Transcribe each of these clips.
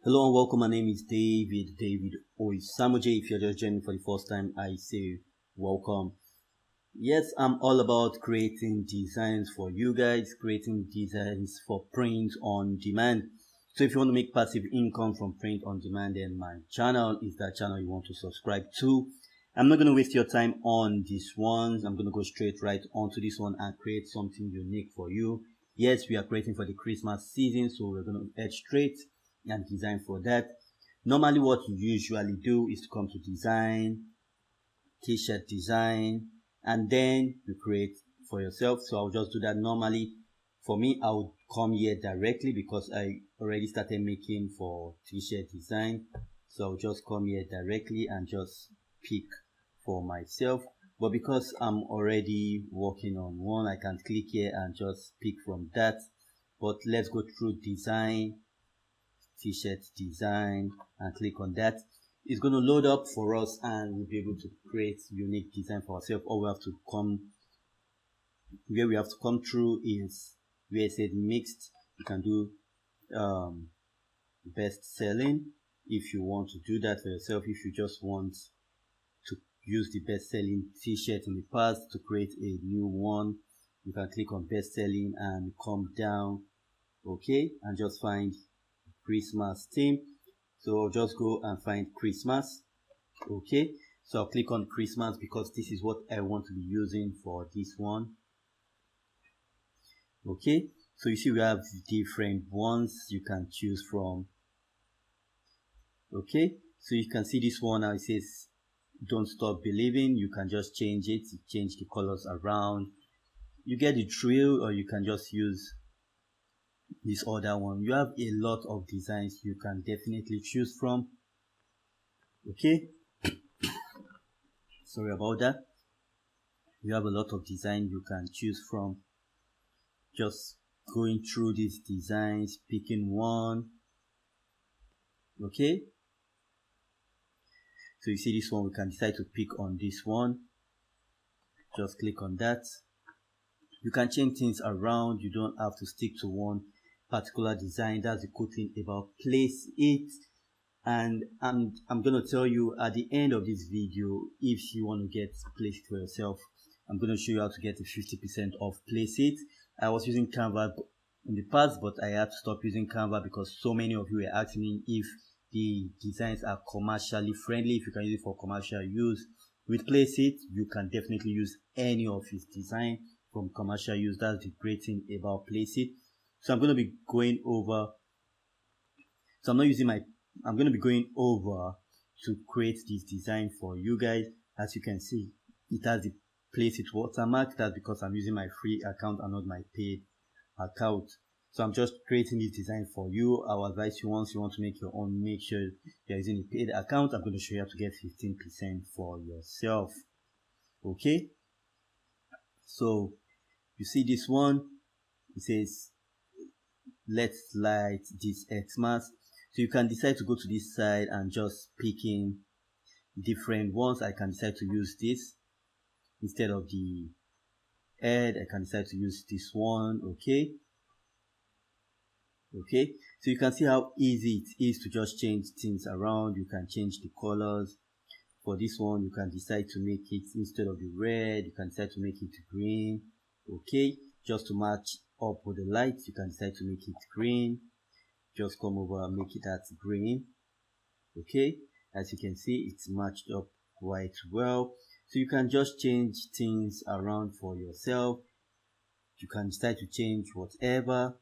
Hello and welcome. My name is David Oisamoje. If you're just joining for the first time, I say welcome. Yes, I'm all about creating designs for you guys, creating designs for print on demand. So if you want to make passive income from print on demand, then my channel is that channel you want to subscribe to. I'm not going to waste your time on this one. I'm going to go straight right onto this one and create something unique for you. Yes, we are creating for the Christmas season, so we're going to head straight and design for that. Normally what you usually do is to come to design, T-shirt design, and then you create for yourself. So I'll just do that. Normally for me, I would come here directly because I already started making for T-shirt design. So I'll just come here directly and just pick for myself. But because I'm already working on one, I can click here and just pick from that. But let's go through design, T-shirt design, and click on that. It's going to load up for us and we'll be able to create unique design for ourselves. All we have to come through is where it said mixed. You can do best selling if you want to do that for yourself. If you just want to use the best selling t-shirt in the past to create a new one, you can click on best selling and come down, okay, and just find Christmas theme. So I'll just go and find Christmas. Okay, so I'll click on Christmas because this is what I want to be using for this one. Okay, so you see we have different ones you can choose from. Okay, so you can see this one now, it says don't stop believing. You can just change it, change the colors around. You get the drill, or you can just use this other one. You have a lot of designs you can definitely choose from. Okay, sorry about that. You have a lot of design you can choose from. Just going through these designs, picking one. Okay, so you see this one, we can decide to pick on this one. Just click on that. You can change things around. You don't have to stick to one particular design. That's the cool thing about Placeit. And I'm gonna tell you at the end of this video, if you want to get Placeit for yourself, I'm gonna show you how to get a 50% off Placeit. I was using Canva in the past, but I had to stop using Canva because so many of you were asking me if the designs are commercially friendly, if you can use it for commercial use. With Placeit, you can definitely use any of his design from commercial use. That's the great thing about Placeit. So I'm going to be going over, I'm going to be going over to create this design for you guys. As you can see, it has the Placeit watermark. That's because I'm using my free account and not my paid account. So I'm just creating this design for you. I will advise you, once you want to make your own, make sure you're using a paid account. I'm going to show you how to get 15% for yourself. Okay, so you see this one, it says let's light this Xmas. So you can decide to go to this side and just picking different ones. I can decide to use this instead of the head. I can decide to use this one. Okay, so you can see how easy it is to just change things around. You can change the colors. For this one, you can decide to make it, instead of the red, you can decide to make it green. Okay, just to match up with the lights, you can decide to make it green. Just come over and make it that green. Okay, as you can see, it's matched up quite well. So you can just change things around for yourself. You can decide to change whatever.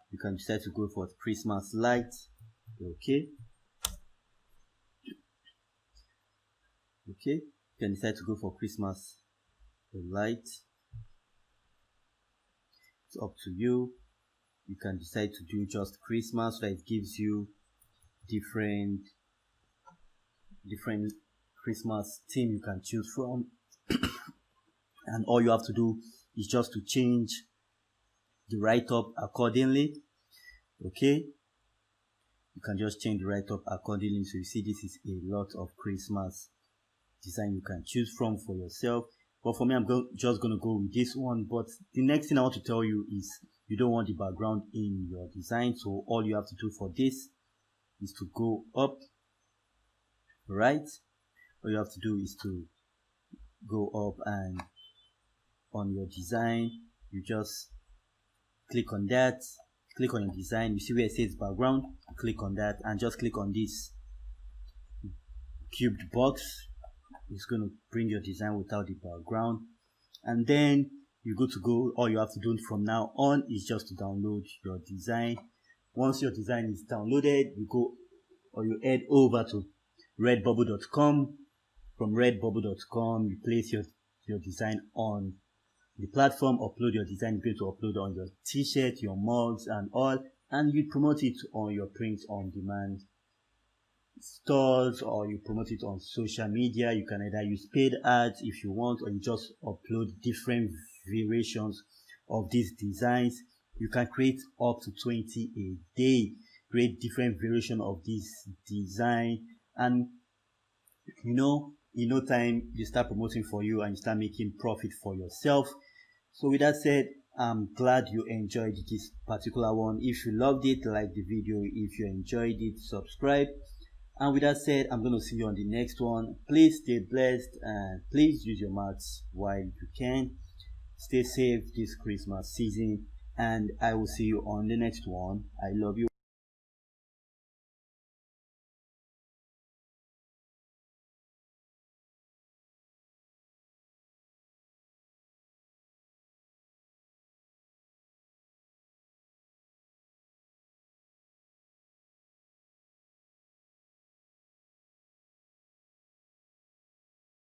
You can decide to go for Christmas lights. Okay, you can decide to go for Christmas light. It's up to you. You can decide to do just Christmas, so it gives you different Christmas theme you can choose from. And all you have to do is just to change the write-up accordingly. Okay, you can just change the write-up accordingly. So you see, this is a lot of Christmas design you can choose from for yourself. But for me, I'm just going to go with this one. But the next thing I want to tell you is you don't want the background in your design. So all you have to do for this is to go up, right? All you have to do is to go up, and on your design you just click on that, click on your design. You see where it says background, click on that and just click on this cubed box. It's going to bring your design without the background, and then you're good to go. All you have to do from now on is just to download your design. Once your design is downloaded, you go or you head over to redbubble.com. From redbubble.com, you place your design on the platform, upload your design. You're going to upload on your t-shirt, your mugs and all, and you promote it on your print on demand stores, or you promote it on social media. You can either use paid ads if you want, or you just upload different variations of these designs. You can create up to 20 a day, create different variation of this design, and in no time you start promoting for you and you start making profit for yourself. So with that said, I'm glad you enjoyed this particular one. If you loved it, like the video. If you enjoyed it, subscribe. And with that said, I'm going to see you on the next one. Please stay blessed and please use your maths while you can. Stay safe this Christmas season, and I will see you on the next one. I love you.